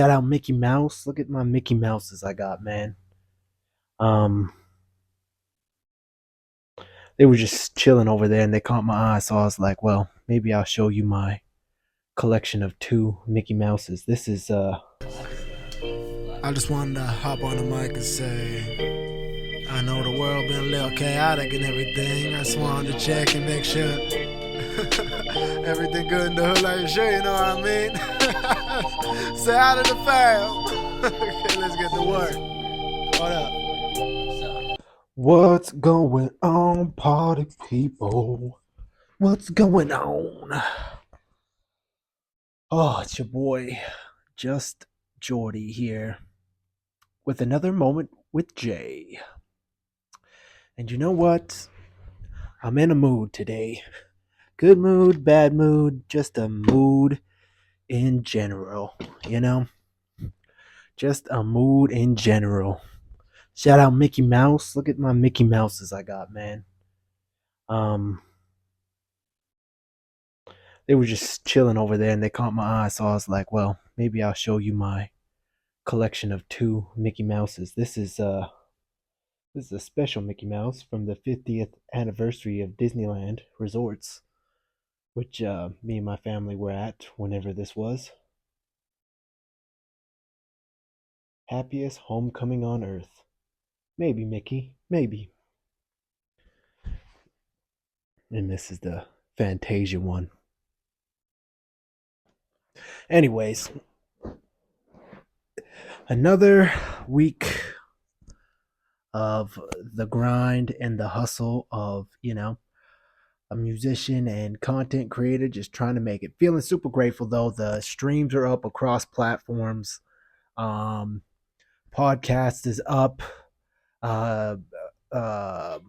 Shout out Mickey Mouse. Look at my Mickey Mouses I got, man. Um, they were just chilling over there and they caught my eye, so I was like, well, maybe I'll show you my collection of two Mickey Mouses. This is I just wanted to hop on the mic and say, I know the world been a little chaotic and everything. I just wanted to check and make sure everything good in the hood, like sure, you know what I mean? Say out of the fam. Okay, let's get to work. What up? what's going on, party people? What's going on? Oh, it's your boy, Just Jordy here, with another moment with Jay. And you know what? I'm in a mood today. Good mood, bad mood, just a mood in general, you know? Just a mood in general. Shout out Mickey Mouse. Look at my Mickey Mouses I got, man. Um, they were just chilling over there and they caught my eye, so I was like, well, maybe I'll show you my collection of two Mickey Mouses. This is a special Mickey Mouse from the 50th anniversary of Disneyland Resorts, which me and my family were at whenever this was. Happiest homecoming on earth. Maybe, Mickey, maybe. And this is the Fantasia one. Anyways, another week of the grind and the hustle of, a musician and content creator just trying to make it. Feeling super grateful though. The streams are up across platforms. Um, Podcast is up. Uh, uh,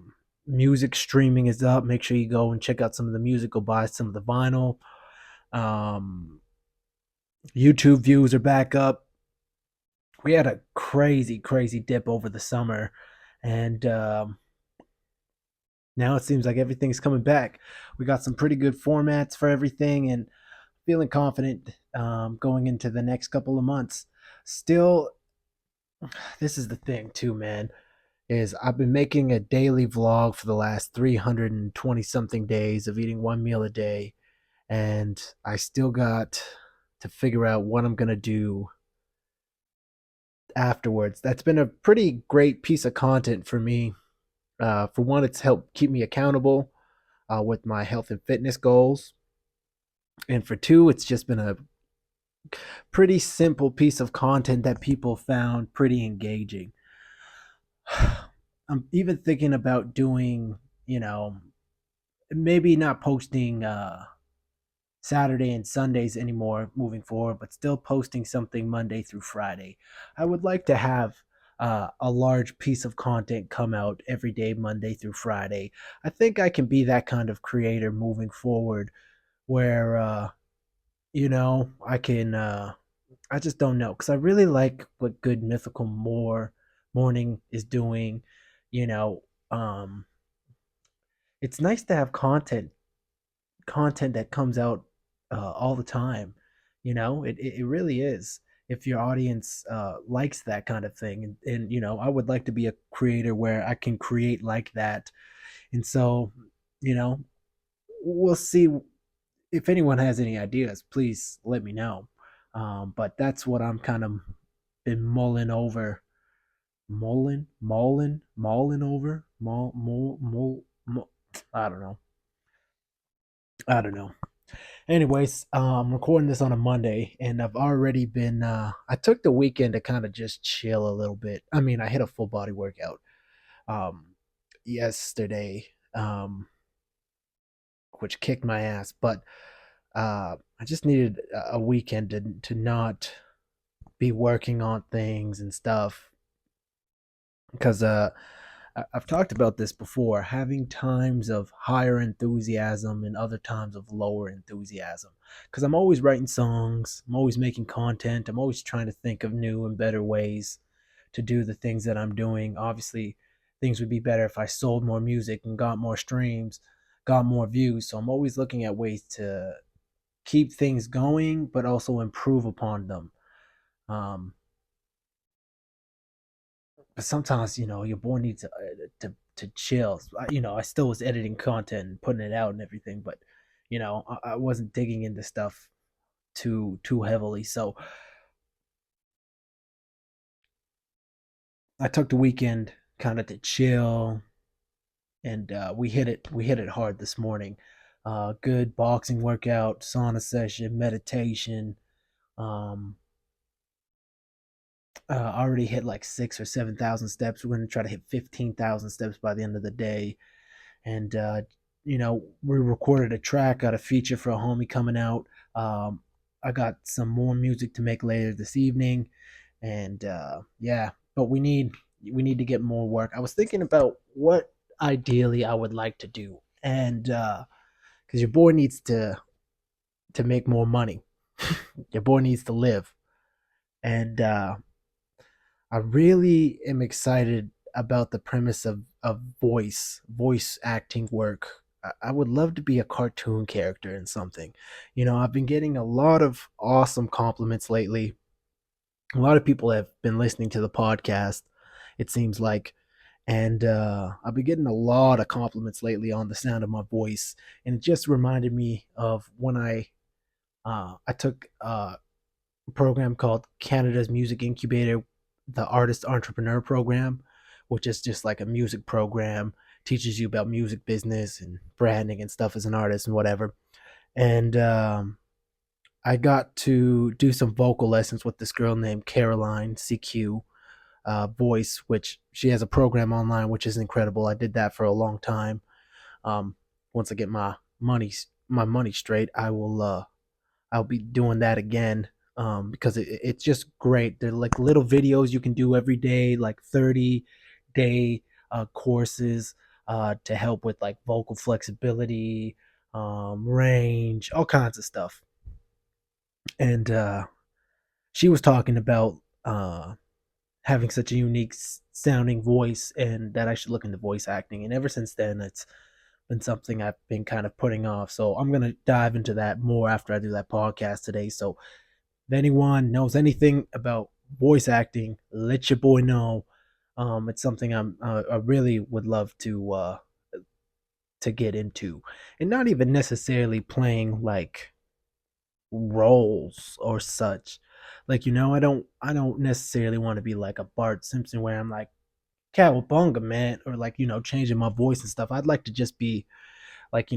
Music streaming is up. Make sure you go and check out some of the music. Go buy some of the vinyl. Um, YouTube views are back up. We had a crazy, crazy dip over the summer, and now it seems like everything's coming back. We got some pretty good formats for everything, and feeling confident going into the next couple of months. Still, this is the thing too, man. Is I've been making a daily vlog for the last 320 something days of eating one meal a day, and I still got to figure out what I'm gonna do afterwards. That's been a pretty great piece of content for me. For one, it's helped keep me accountable with my health and fitness goals. And for two, it's just been a pretty simple piece of content that people found pretty engaging. I'm even thinking about doing, maybe not posting Saturday and Sundays anymore moving forward, but still posting something Monday through Friday. I would like to have a large piece of content come out every day, Monday through Friday. I think I can be that kind of creator moving forward where, I can, I just don't know. Because I really like what Good Mythical Morning is doing. You know, um, it's nice to have content that comes out all the time. It really is. If your audience likes that kind of thing, and I would like to be a creator where I can create like that. And so, you know, we'll see. If anyone has any ideas, please let me know. But that's what I'm kind of been mulling over, I don't know. I don't know. Anyways, I'm recording this on a Monday, and I've already been. I took the weekend to kind of just chill a little bit. I mean, I hit a full body workout yesterday, which kicked my ass. But I just needed a weekend to not be working on things and stuff because I've talked about this before, having times of higher enthusiasm and other times of lower enthusiasm. Because I'm always writing songs, I'm always making content, I'm always trying to think of new and better ways to do the things that I'm doing. Obviously, things would be better if I sold more music and got more streams, got more views. So I'm always looking at ways to keep things going, but also improve upon them. Um, but sometimes your boy needs to chill. I still was editing content and putting it out and everything, but I wasn't digging into stuff too heavily. So I took the weekend kind of to chill, and we hit it hard this morning. Good boxing workout, sauna session, meditation. Um, already hit like 6 or 7 thousand steps. We're gonna try to hit 15,000 steps by the end of the day. And we recorded a track, got a feature for a homie coming out. I got some more music to make later this evening, and yeah, but we need to get more work. I was thinking about what ideally I would like to do, and because your boy needs to make more money, your boy needs to live, and I really am excited about the premise of voice acting work. I would love to be a cartoon character in something. I've been getting a lot of awesome compliments lately. A lot of people have been listening to the podcast, it seems like. And I've been getting a lot of compliments lately on the sound of my voice. And it just reminded me of when I took program called Canada's Music Incubator, the Artist Entrepreneur Program, which is just like a music program, teaches you about music business and branding and stuff as an artist and whatever. And I got to do some vocal lessons with this girl named Caroline CQ Voice, which she has a program online, which is incredible. I did that for a long time. Um, Once I get my money straight, I'll be doing that again, because it's just great. They're like little videos you can do every day, like 30-day courses to help with like vocal flexibility, range, all kinds of stuff. And she was talking about having such a unique sounding voice and that I should look into voice acting. And ever since then, it's been something I've been kind of putting off. So I'm going to dive into that more after I do that podcast today. So if anyone knows anything about voice acting, let your boy know. It's something I really would love to get into, and not even necessarily playing like roles or such. Like I don't necessarily want to be like a Bart Simpson where I'm like cowabunga man, or like changing my voice and stuff. I'd like to just be like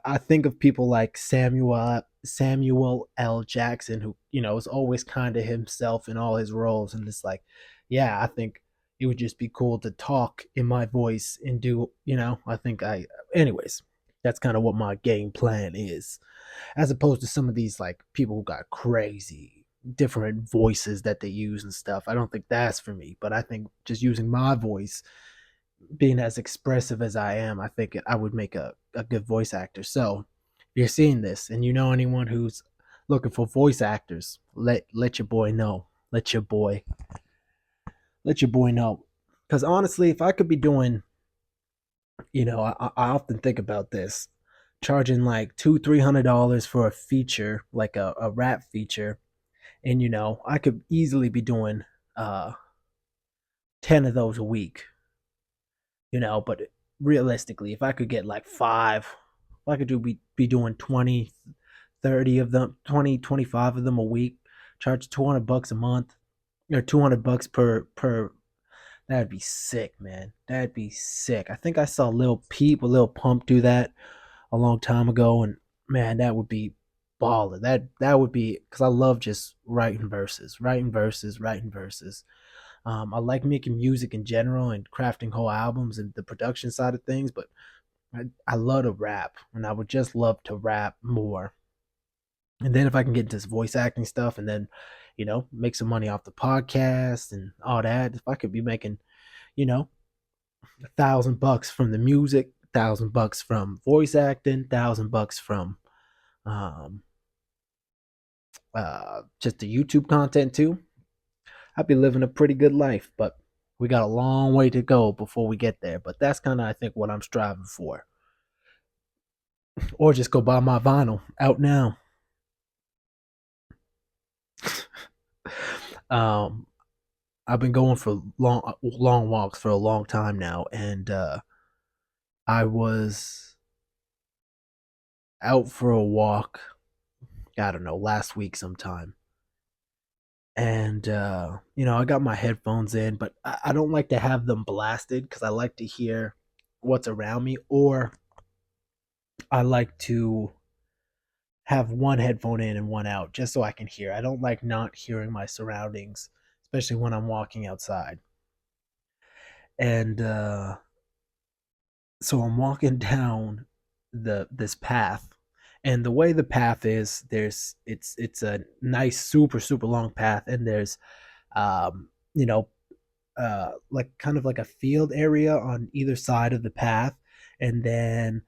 I think of people like Samuel L. Jackson, who is always kind of himself in all his roles, and it's like, yeah, I think it would just be cool to talk in my voice and do I think anyways, that's kind of what my game plan is, as opposed to some of these like people who got crazy different voices that they use and stuff. I don't think that's for me, but I think just using my voice, being as expressive as I am, I think I would make a good voice actor. So if you're seeing this and you know anyone who's looking for voice actors, let your boy know. Let your boy know. Because honestly, if I could be doing, I often think about this, charging like $200-300 for a feature, like a rap feature, and I could easily be doing uh 10 of those a week, but realistically, if I could get like five, if I could be doing 20, 30 of them, 20, 25 of them a week, charge $200 a month, or $200 per, that'd be sick, man. That'd be sick. I think I saw Lil Peep or Lil Pump do that a long time ago, and man, that would be baller. That would be, because I love just writing verses. I like making music in general and crafting whole albums and the production side of things, but I love to rap, and I would just love to rap more. And then if I can get into this voice acting stuff, and then make some money off the podcast and all that, if I could be making you know $1,000 from the music, $1,000 from voice acting, $1,000 from um, just the YouTube content too, I'd be living a pretty good life. But we got a long way to go before we get there. But that's kind of, I think, what I'm striving for. Or just go buy my vinyl out now. Um, I've been going for long walks for a long time now, and I was out for a walk. I don't know, last week sometime, and I got my headphones in, but I don't like to have them blasted because I like to hear what's around me, or I like to have one headphone in and one out just so I can hear. I don't like not hearing my surroundings, especially when I'm walking outside. And so I'm walking down the this path, and the way the path is, it's a nice super long path, and there's um you know like kind of like a field area on either side of the path, and then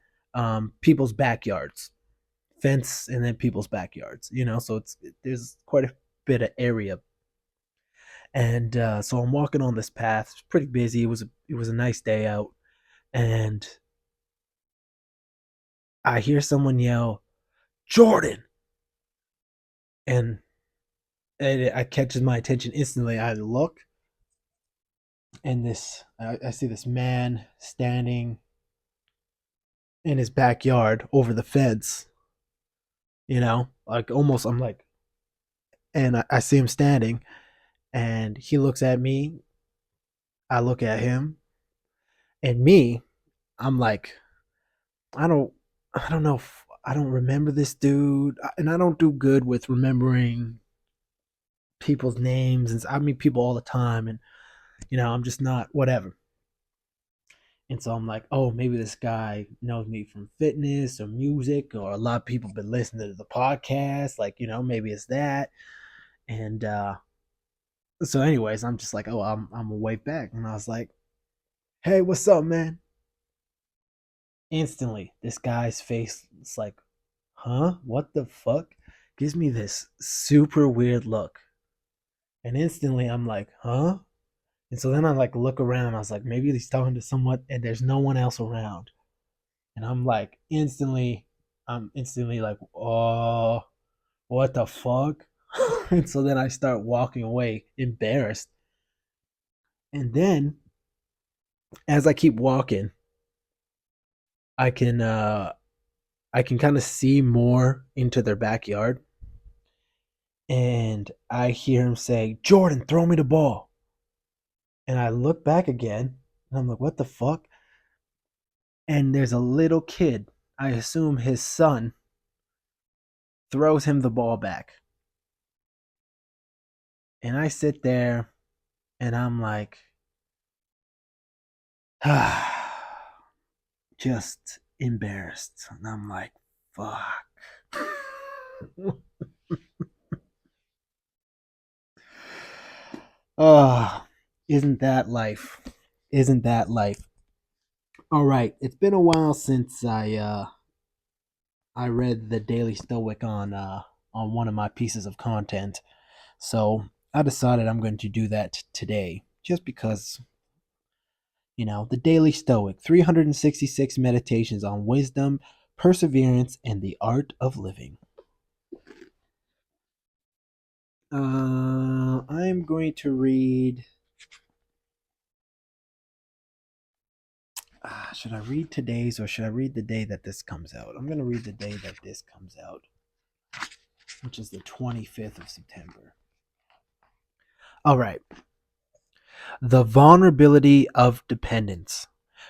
people's backyards, fence, and then people's backyards, so there's quite a bit of area. And so I'm walking on this path. It's pretty busy. It was a nice day out, and I hear someone yell, "Jordan!" and it catches my attention instantly. I look, and I see this man standing in his backyard over the fence. Like almost. I'm like, and I see him standing, and he looks at me. I look at him, and me. I'm like, I don't, I don't know. If, I don't remember this dude, and I don't do good with remembering people's names. And I meet people all the time, and I'm just not whatever. And so I'm like, oh, maybe this guy knows me from fitness or music, or a lot of people been listening to the podcast. Like, maybe it's that. And so, anyways, I'm just like, oh, I'm a wave back, and I was like, hey, what's up, man? Instantly, this guy's face is like, huh? What the fuck? Gives me this super weird look, and instantly I'm like, huh? And so then I like look around. I was like, maybe he's talking to someone, and there's no one else around. And I'm instantly like, oh, what the fuck? And so then I start walking away, embarrassed. And then as I keep walking, I can kind of see more into their backyard, and I hear him say, "Jordan, throw me the ball." And I look back again, and I'm like, what the fuck? And there's a little kid, I assume his son, throws him the ball back. And I sit there, and I'm like, just embarrassed. And I'm like, fuck. Oh, isn't that life? Isn't that life? All right, it's been a while since I read the Daily Stoic on one of my pieces of content. So I decided I'm going to do that today, just because, the Daily Stoic, 366 meditations on wisdom, perseverance, and the art of living. I'm going to read. Should I read today's, or should I read the day that this comes out? I'm going to read the day that this comes out, which is the 25th of September. All right. The vulnerability of dependence.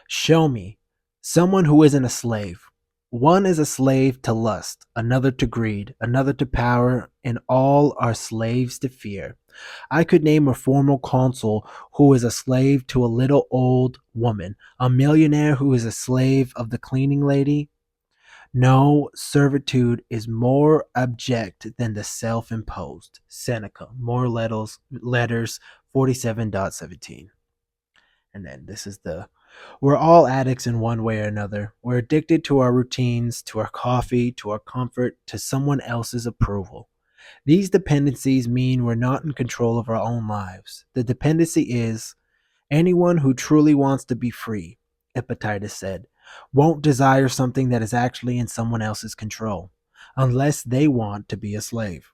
Show me someone who isn't a slave. One is a slave to lust, another to greed, another to power, and all are slaves to fear. I could name a former consul who is a slave to a little old woman, a millionaire who is a slave of the cleaning lady. No servitude is more abject than the self-imposed. Seneca, More Letters 47.17. And then this is we're all addicts in one way or another. We're addicted to our routines, to our coffee, to our comfort, to someone else's approval. These dependencies mean we're not in control of our own lives. The dependency is anyone who truly wants to be free, Epictetus said, won't desire something that is actually in someone else's control, unless they want to be a slave.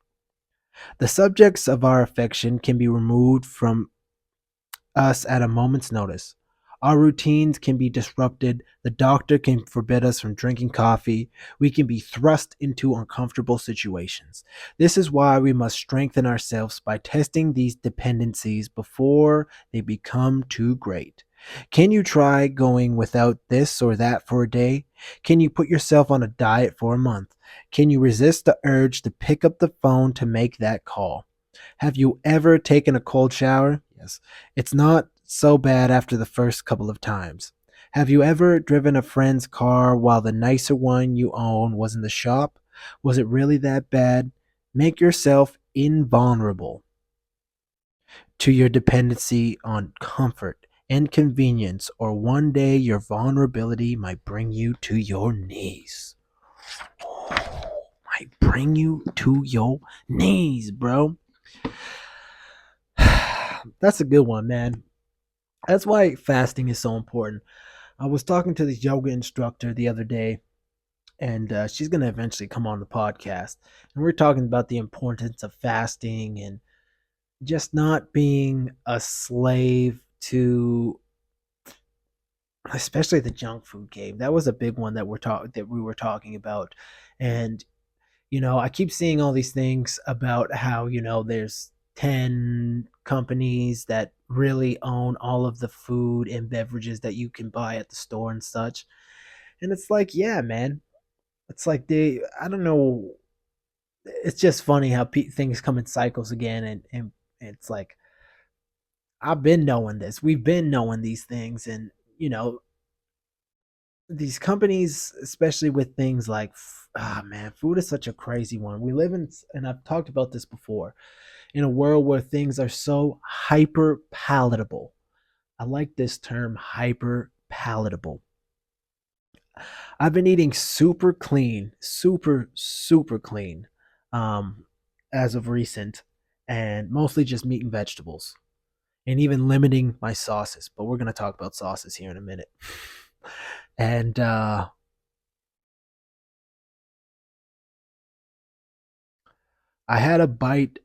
The subjects of our affection can be removed from us at a moment's notice. Our routines can be disrupted. The doctor can forbid us from drinking coffee. We can be thrust into uncomfortable situations. This is why we must strengthen ourselves by testing these dependencies before they become too great. Can you try going without this or that for a day? Can you put yourself on a diet for a month? Can you resist the urge to pick up the phone to make that call? Have you ever taken a cold shower? Yes. It's not so bad after the first couple of times. Have you ever driven a friend's car while the nicer one you own was in the shop? Was it really that bad? Make yourself invulnerable to your dependency on comfort and convenience, or one day your vulnerability might bring you to your knees. Might bring you to your knees, bro. That's a good one, man. That's why fasting is so important. I was talking to this yoga instructor the other day, and she's going to eventually come on the podcast. And we're talking about the importance of fasting and just not being a slave to, especially the junk food game. That was a big one that we were talking about. And I keep seeing all these things about how, there's 10 companies that really own all of the food and beverages that you can buy at the store and such. And it's like, yeah, man. It's like I don't know. It's just funny how things come in cycles again. And it's like, I've been knowing this. We've been knowing these things. And, these companies, especially with things like, man, food is such a crazy one. We live in, and I've talked about this before, in a world where things are so hyper palatable. I like this term, hyper palatable. I've been eating super clean, super clean, um, as of recent, and mostly just meat and vegetables, and even limiting my sauces. But we're gonna talk about sauces here in a minute. And I had a bite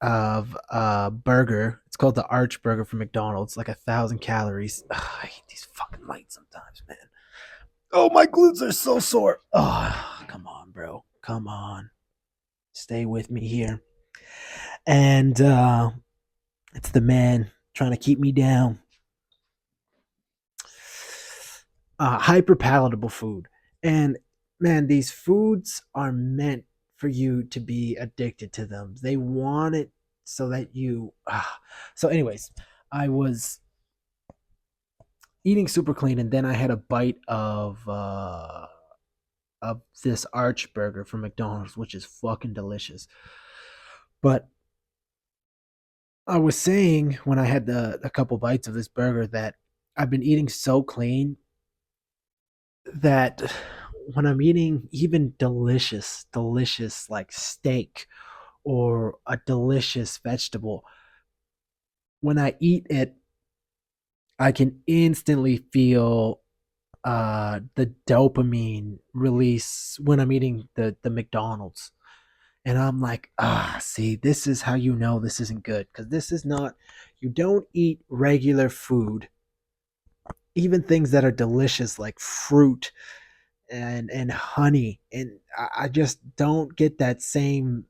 of a burger. It's called the Arch Burger from McDonald's. Like 1,000 calories. Ugh, I hate these fucking lights sometimes, man. Oh, my glutes are so sore. Oh, come on, bro. Come on. Stay with me here. And it's the man trying to keep me down. Hyper palatable food. And man, these foods are meant for you to be addicted to them. They want it so that you. So, anyways, I was eating super clean, and then I had a bite of this Arch Burger from McDonald's, which is fucking delicious. But I was saying when I had a couple bites of this burger that I've been eating so clean that when I'm eating even delicious like steak or a delicious vegetable, when I eat it, I can instantly feel the dopamine release when I'm eating the McDonald's. And I'm like, see, this is how you know this isn't good. Because this is not, you don't eat regular food, even things that are delicious like fruit and honey. And I just don't get that same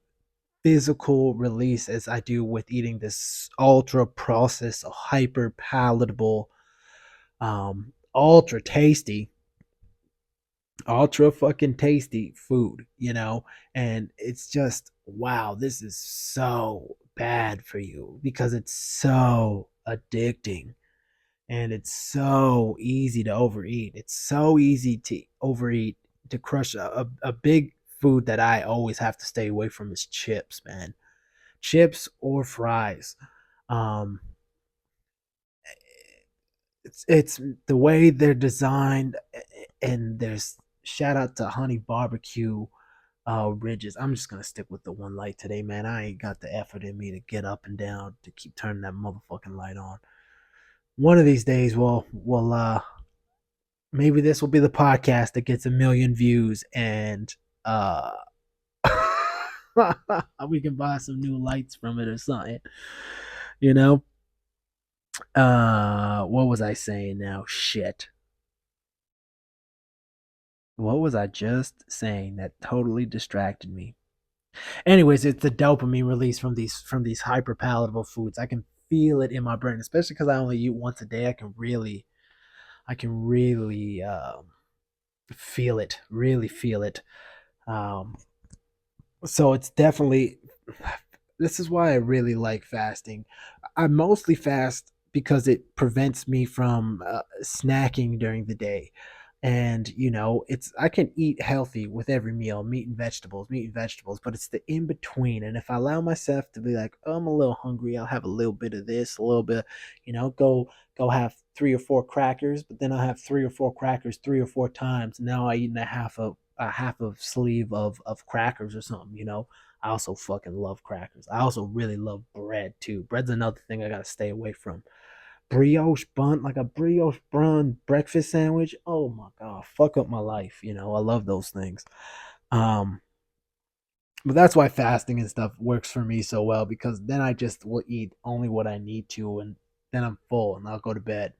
physical release as I do with eating this ultra processed, hyper palatable, ultra tasty, ultra fucking tasty food, and it's just, wow, this is so bad for you because it's so addicting and it's so easy to overeat. It's so easy to overeat, to crush a big food that I always have to stay away from is chips, man. Chips or fries. Um, it's the way they're designed, and there's shout out to Honey Barbecue ridges. I'm just gonna stick with the one light today, man. I ain't got the effort in me to get up and down to keep turning that motherfucking light on. One of these days, we'll maybe this will be the podcast that gets 1 million views, and uh We can buy some new lights from it or something. You know? What was I saying now? Shit. What was I just saying that totally distracted me? Anyways, it's the dopamine release from these hyper palatable foods. I can feel it in my brain, especially because I only eat once a day. I can really feel it, really feel it. Um, so it's definitely, this is why I really like fasting. I mostly fast because it prevents me from snacking during the day. And it's I can eat healthy with every meal, meat and vegetables, but it's the in between. And if I allow myself to be like, oh, I'm a little hungry, I'll have a little bit of this, a little bit, go have 3 or 4 crackers, but then I'll have 3 or 4 crackers 3 or 4 times. Now I eat a half of sleeve of crackers or something. I also fucking love crackers. I also really love bread too. Bread's another thing I gotta stay away from. Brioche bun, like a brioche bun breakfast sandwich. Oh my god, fuck up my life. I love those things. Um, but that's why fasting and stuff works for me so well, because then I just will eat only what I need to, and then I'm full and I'll go to bed.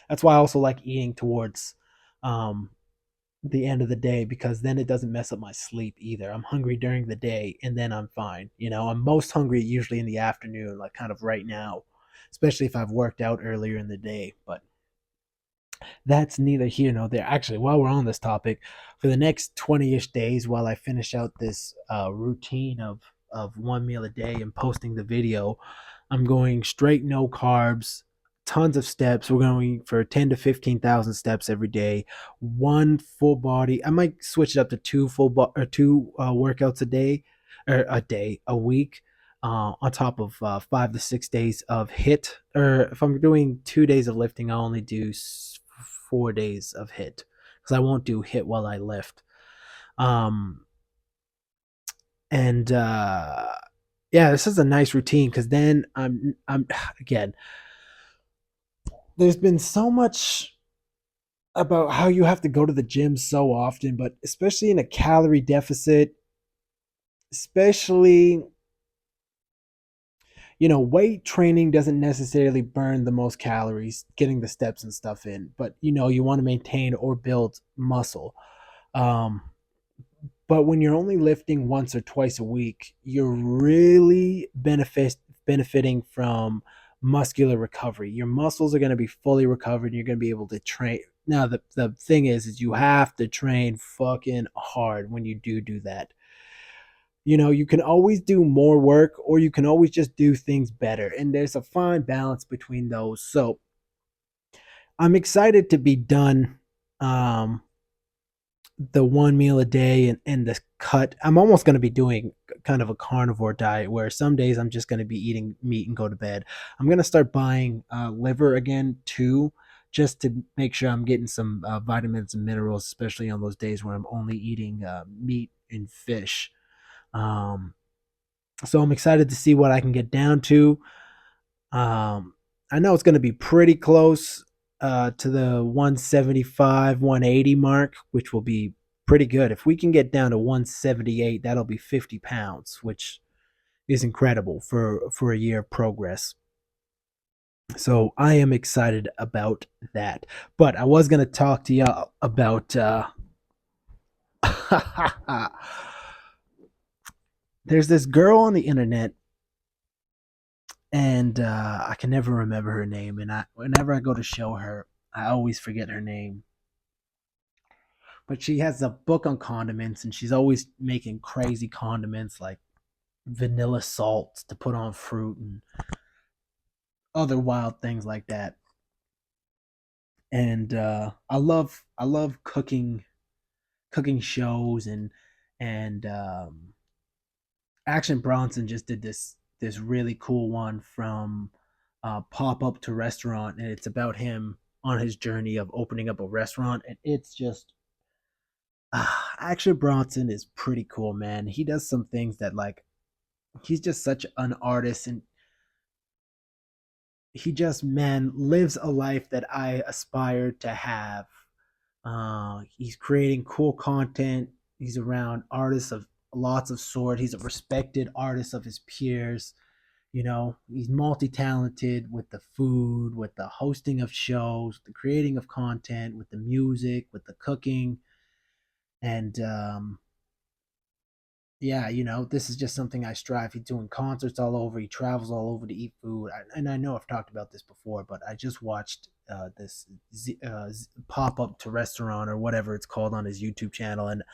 That's why I also like eating towards um the end of the day, because then it doesn't mess up my sleep either. I'm hungry during the day and then I'm fine. I'm most hungry usually in the afternoon, like kind of right now, especially if I've worked out earlier in the day. But that's neither here nor there. Actually, while we're on this topic, for the next 20-ish days, while I finish out this routine of one meal a day and posting the video, I'm going straight no carbs, tons of steps. We're going for 10 to 15,000 steps every day. One full body. I might switch it up to two workouts a day, or a week. On top of 5 to 6 days of hit, or if I'm doing 2 days of lifting, I only do 4 days of hit, because I won't do hit while I lift. Um, and Yeah, this is a nice routine, because then I'm again. There's been so much about how you have to go to the gym so often, but especially in a calorie deficit, especially weight training doesn't necessarily burn the most calories, getting the steps and stuff in, but you want to maintain or build muscle. Um, but when you're only lifting once or twice a week, you're really benefiting from muscular recovery. Your muscles are going to be fully recovered, and you're going to be able to train. Now, the thing is you have to train fucking hard when you do that. You can always do more work, or you can always just do things better. And there's a fine balance between those. So I'm excited to be done the one meal a day, and the cut. I'm almost going to be doing kind of a carnivore diet, where some days I'm just going to be eating meat and go to bed. I'm going to start buying liver again too, just to make sure I'm getting some vitamins and minerals, especially on those days where I'm only eating meat and fish. Um, so I'm excited to see what I can get down to. Um, I know it's going to be pretty close to the 175, 180 mark, which will be pretty good. If we can get down to 178, that'll be 50 pounds, which is incredible for a year of progress. So I am excited about that. But I was going to talk to you about. There's this girl on the internet, and I can never remember her name. And whenever I go to show her, I always forget her name. But she has a book on condiments, and she's always making crazy condiments like vanilla salts to put on fruit and other wild things like that. And I love cooking shows, and Action Bronson just did this really cool one from pop up to restaurant, and it's about him on his journey of opening up a restaurant, and it's just Action Bronson is pretty cool, man. He does some things that, like, he's just such an artist, and he just, man, lives a life that I aspire to have. He's creating cool content. He's around artists of lots of sort. He's a respected artist of his peers. You know, he's multi-talented with the food, with the hosting of shows, the creating of content, with the music, with the cooking, and yeah, you know, this is just something I strive. He's doing concerts all over. He travels all over to eat food. And I know I've talked about this before, but I just watched this pop up to restaurant or whatever it's called on his YouTube channel, and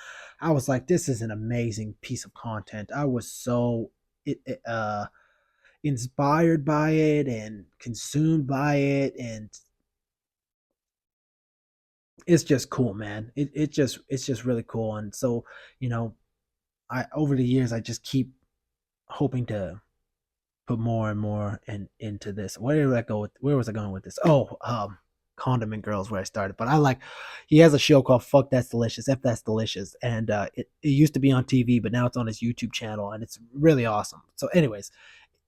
I was like, this is an amazing piece of content. I was so inspired by it and consumed by it, and it's just cool, man. It's just really cool, and so you know, I over the years I just keep hoping to put more and more into this. Where did I go with? Where was I going with this? Oh, Condiment Girls, where I started. But I like, he has a show called Fuck That's Delicious, F That's Delicious, and it used to be on TV, but now it's on his YouTube channel, and it's really awesome. So, anyways,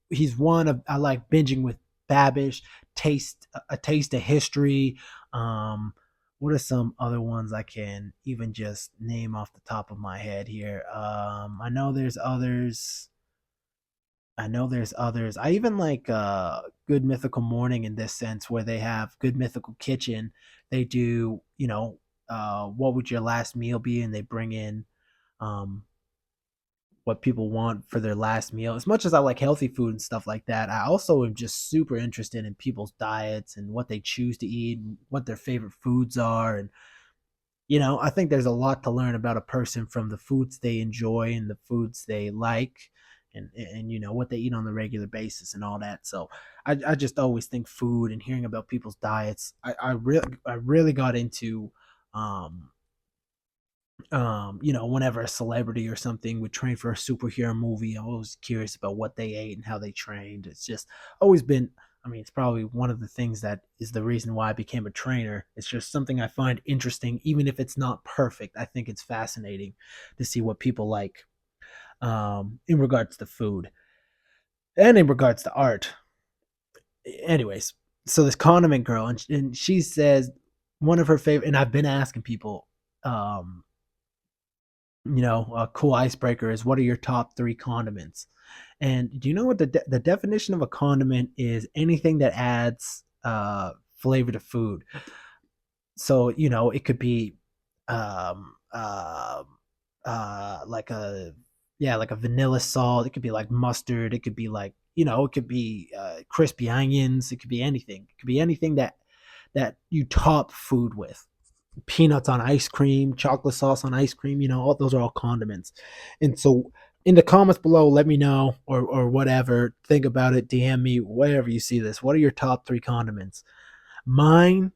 he's one of, I like binging with Babish, taste a taste of history. What are some other ones I can even just name off the top of my head here? I know there's others. I even like Good Mythical Morning in this sense, where they have Good Mythical Kitchen. They do, you know, what would your last meal be, and they bring in um, what people want for their last meal. As much as I like healthy food and stuff like that, I also am just super interested in people's diets and what they choose to eat, and what their favorite foods are, and you know, I think there's a lot to learn about a person from the foods they enjoy and the foods they like, and you know what they eat on the regular basis and all that. So I just always think food and hearing about people's diets. I really got into um you know, whenever a celebrity or something would train for a superhero movie, I'm always curious about what they ate and how they trained. It's just always been, I mean, it's probably one of the things that is the reason why I became a trainer. It's just something I find interesting, even if it's not perfect. I think it's fascinating to see what people like in regards to food and in regards to art. Anyways, so this condiment girl, and she says one of her favorite, and I've been asking people, um, you know, a cool icebreaker is, what are your top three condiments? And do you know what the definition of a condiment is? Anything that adds flavor to food. So you know, it could be um, uh, like a, yeah, like a vanilla salt. It could be like mustard. It could be like, you know, it could be crispy onions. It could be anything. It could be anything that you top food with. Peanuts on ice cream, chocolate sauce on ice cream, you know, all those are all condiments. And so in the comments below, let me know, or whatever. Think about it, DM me, wherever you see this. What are your top three condiments? Mine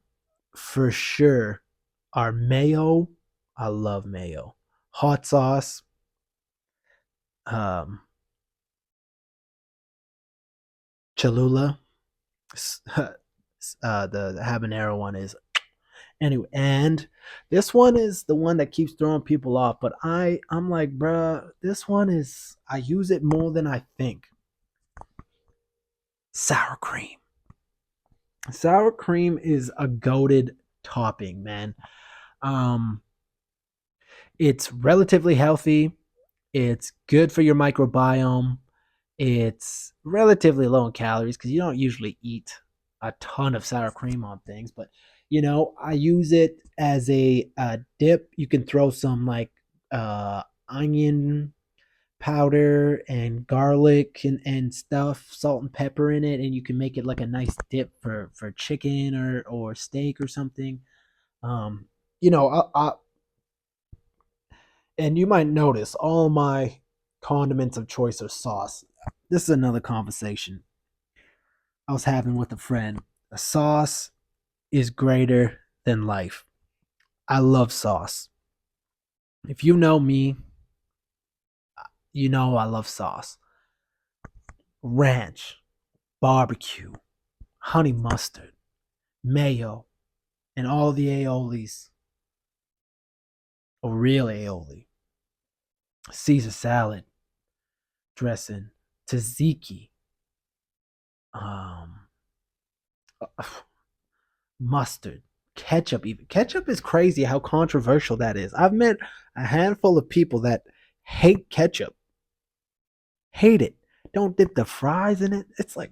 for sure are mayo. I love mayo. Hot sauce, um, Cholula, the habanero one is. Anyway, and this one is the one that keeps throwing people off, but I'm like, bruh, this one is, I use it more than I think. Sour cream. Sour cream is a goated topping, man. Um, it's relatively healthy. It's good for your microbiome. It's relatively low in calories because you don't usually eat a ton of sour cream on things, but you know, I use it as a dip. You can throw some like onion powder and garlic and stuff, salt and pepper in it, and you can make it like a nice dip for chicken or steak or something. Um, you know, and you might notice all my condiments of choice are sauce. This is another conversation I was having with a friend. A sauce is greater than life. I love sauce. If you know me, you know I love sauce. Ranch, barbecue, honey mustard, mayo, and all the aiolis, or real aioli, Caesar salad dressing, tzatziki, um, mustard, ketchup. Even ketchup is crazy how controversial that is. I've met a handful of people that Hate ketchup. Hate it. Don't dip the fries in it. It's like,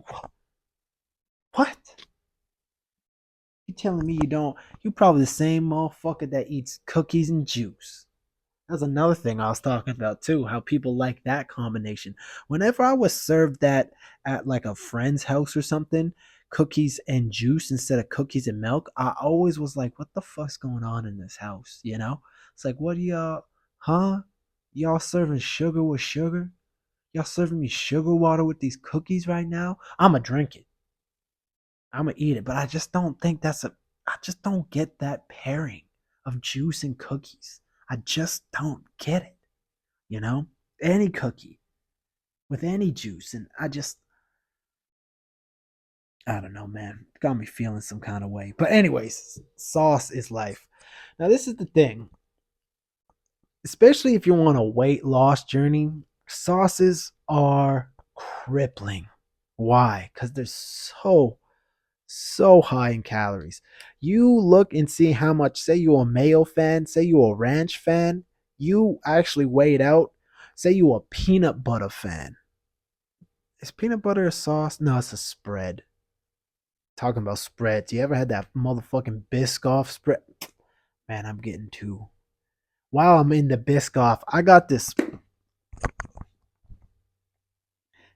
what? You telling me you don't? You probably the same motherfucker that eats cookies and juice. That's another thing I was talking about too, how people like that combination. Whenever I was served that at like a friend's house or something, cookies and juice instead of cookies and milk, I always was like, what the fuck's going on in this house? You know? It's like, what are y'all, huh? Y'all serving sugar with sugar? Y'all serving me sugar water with these cookies right now? I'ma drink it. I'ma eat it. But I just don't think I just don't get that pairing of juice and cookies. I just don't get it. You know? Any cookie with any juice. And I don't know, man. It got me feeling some kind of way. But anyways, sauce is life. Now this is the thing. Especially if you're on a weight loss journey, sauces are crippling. Why? Because they're so high in calories. You look and see how much, say you're a mayo fan, say you're a ranch fan, you actually weighed out, say you're a peanut butter fan. Is peanut butter a sauce? No, it's a spread. Talking about spreads. You ever had that motherfucking Biscoff spread? Man, I'm getting too. While I'm in the Biscoff, I got this.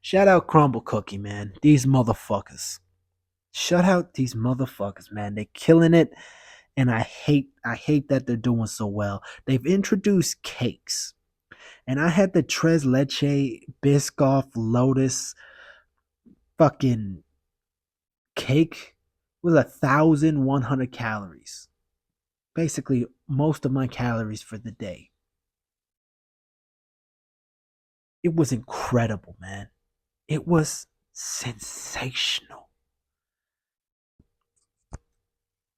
Shout out Crumble Cookie, man. These motherfuckers. Shut out these motherfuckers, man. They're killing it. And I hate that they're doing so well. They've introduced cakes. And I had the Tres Leche Biscoff Lotus fucking cake with 1,100 calories. Basically most of my calories for the day. It was incredible, man. It was sensational.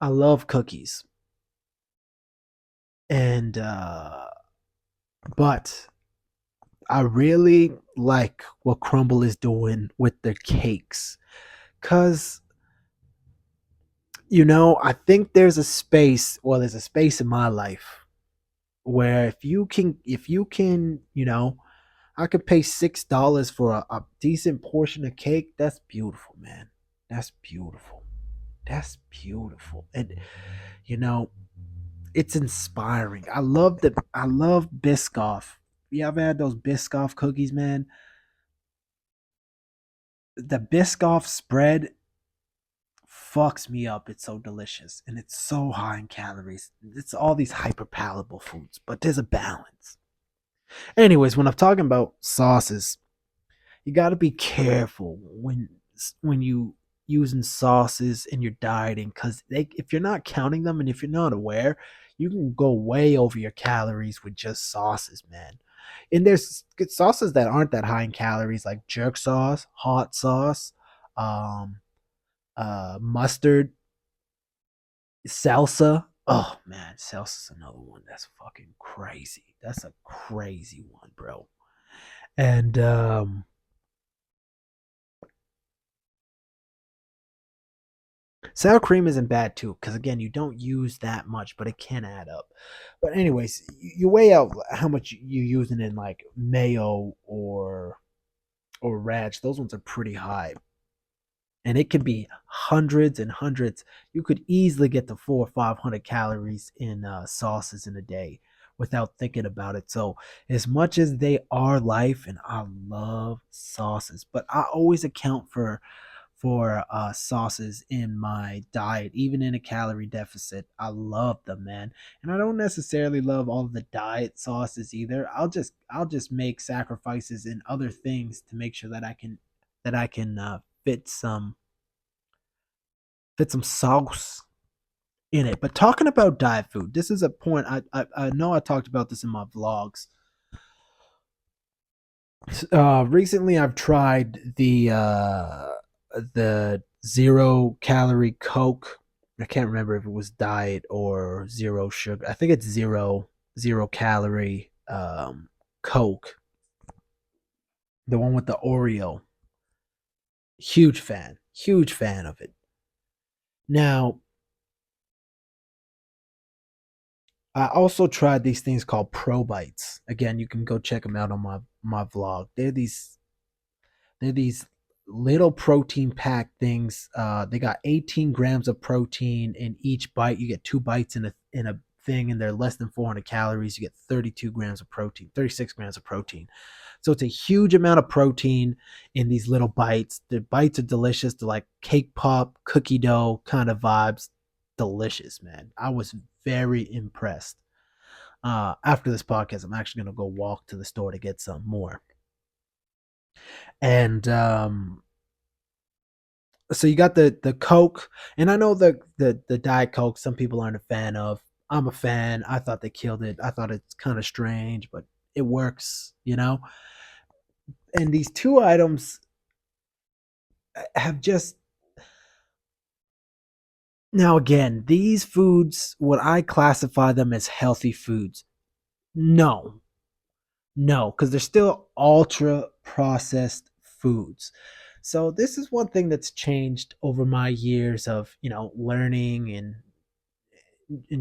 I love cookies. And but I really like what Crumble is doing with their cakes. Cause I think there's a space in my life where if you can, I could pay $6 for a decent portion of cake. That's beautiful, man. That's beautiful. That's beautiful. And you know, it's inspiring. I love Biscoff. You ever had those Biscoff cookies, man? The Biscoff spread fucks me up. It's so delicious and it's so high in calories. It's all these hyper-palatable foods, but there's a balance. Anyways, when I'm talking about sauces, you got to be careful when you using sauces in your dieting because if you're not counting them and if you're not aware, you can go way over your calories with just sauces, man. And there's good sauces that aren't that high in calories, like jerk sauce, hot sauce, um, mustard, salsa. Oh man, salsa's another one that's fucking crazy. That's a crazy one, bro. And sour cream isn't bad too, because again, you don't use that much, but it can add up. But anyways, you weigh out how much you using in like mayo or ranch. Those ones are pretty high, and it could be hundreds and hundreds. You could easily get to 400 or 500 calories in sauces in a day without thinking about it. So as much as they are life, and I love sauces, but I always account for sauces in my diet, even in a calorie deficit. I love them, man, and I don't necessarily love all of the diet sauces either. I'll just make sacrifices in other things to make sure that I can fit some sauce in it. But talking about diet food, this is a point I know I talked about this in my vlogs. Recently I've tried the 0 calorie Coke. I can't remember if it was diet or zero sugar. I think it's zero calorie Coke. The one with the Oreo. Huge fan of it. Now, I also tried these things called Pro Bites. Again, you can go check them out on my vlog. They're these little protein packed things. They got 18 grams of protein in each bite. You get 2 bites in a thing, and they're less than 400 calories. You get 32 grams of protein, 36 grams of protein. So it's a huge amount of protein in these little bites. The bites are delicious. They're like cake pop, cookie dough kind of vibes. Delicious, man. I was very impressed. After this podcast, I'm actually going to go walk to the store to get some more. And so you got the Coke, and I know the Diet Coke. Some people aren't a fan of. I'm a fan. I thought they killed it. I thought it's kind of strange, but it works, you know. And these two items have just now again these foods. Would I classify them as healthy foods? No, no, because they're still ultra processed foods. So this is one thing that's changed over my years of learning and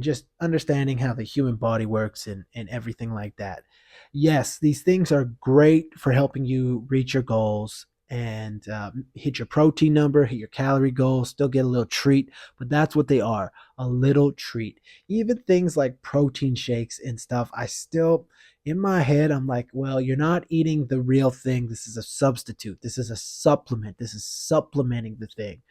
just understanding how the human body works and everything like that. Yes, these things are great for helping you reach your goals and hit your protein number, hit your calorie goals, still get a little treat, but that's what they are, a little treat. Even things like protein shakes and stuff, I still, in my head, I'm like, well, you're not eating the real thing. This is a substitute. This is a supplement. This is supplementing the thing.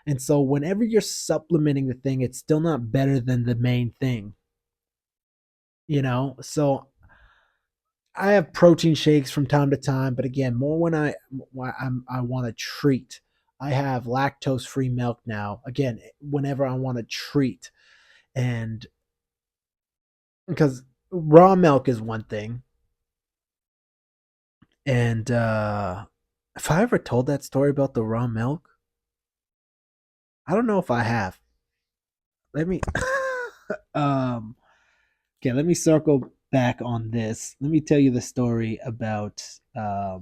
And so whenever you're supplementing the thing, it's still not better than the main thing, you know? So I have protein shakes from time to time, but again, more I want a treat. I have lactose free milk now. Again, whenever I want a treat, and because raw milk is one thing, and if I ever told that story about the raw milk, I don't know if I have. Let me um Okay, let me circle back on this. Let me tell you the story about raw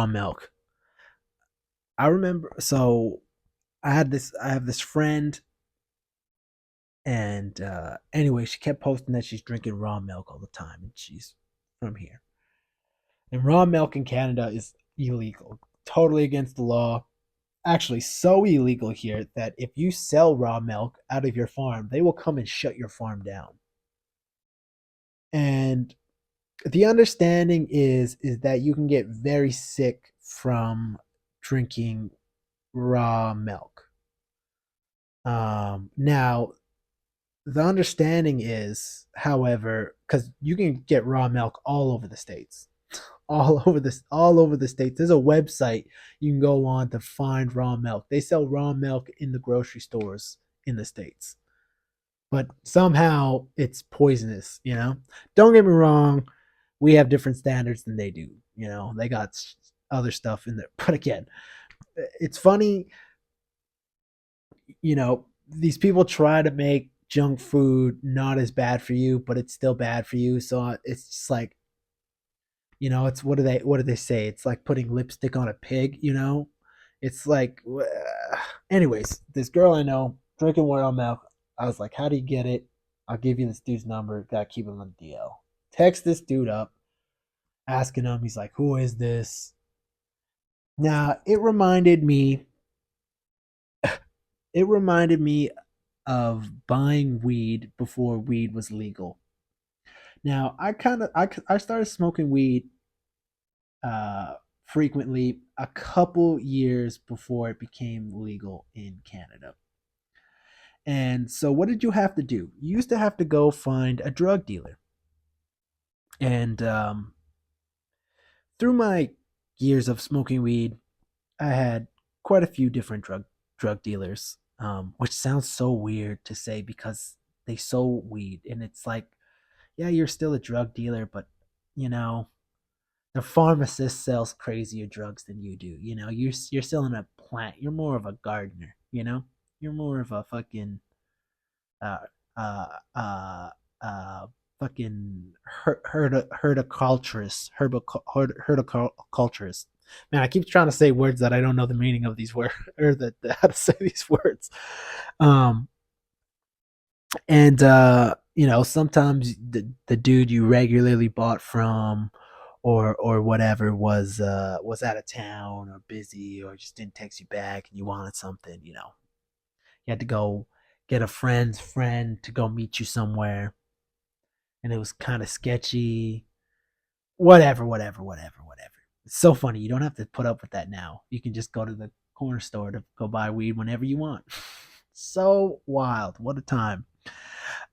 milk. I remember, so I have this friend, and anyway, she kept posting that she's drinking raw milk all the time, and she's from here. And raw milk in Canada is illegal, totally against the law. Actually, so illegal here that if you sell raw milk out of your farm, they will come and shut your farm down. And the understanding is that you can get very sick from drinking raw milk. Now the understanding is, however, because you can get raw milk all over the states, all over the states. There's a website you can go on to find raw milk. They sell raw milk in the grocery stores in the states, but somehow it's poisonous. Don't get me wrong, we have different standards than they do. They got other stuff in there, but again, it's funny. These people try to make junk food not as bad for you, but it's still bad for you. So it's just like, it's what do they say? It's like putting lipstick on a pig. It's like, anyways, this girl I know drinking warm milk. I was like, how do you get it? I'll give you this dude's number. Gotta keep him on the DL. Text this dude up, asking him. He's like, who is this? Now it reminded me of buying weed before weed was legal. Now I started smoking weed uh, frequently a couple years before it became legal in Canada. And so what did you have to do? You used to have to go find a drug dealer. And through my years of smoking weed, I had quite a few different drug dealers, which sounds so weird to say because they sold weed, and it's like, yeah, you're still a drug dealer, but you know, the pharmacist sells crazier drugs than you do. You're selling a plant. You're more of a gardener. You're more of a fucking uh uh uh uh fucking herticulturist. Man, I keep trying to say words that I don't know the meaning of these words or how to say these words. Um, And sometimes the dude you regularly bought from or whatever was out of town or busy or just didn't text you back and you wanted something, you had to go get a friend's friend to go meet you somewhere, and it was kind of sketchy. Whatever. It's so funny. You don't have to put up with that now. You can just go to the corner store to go buy weed whenever you want. So wild. What a time.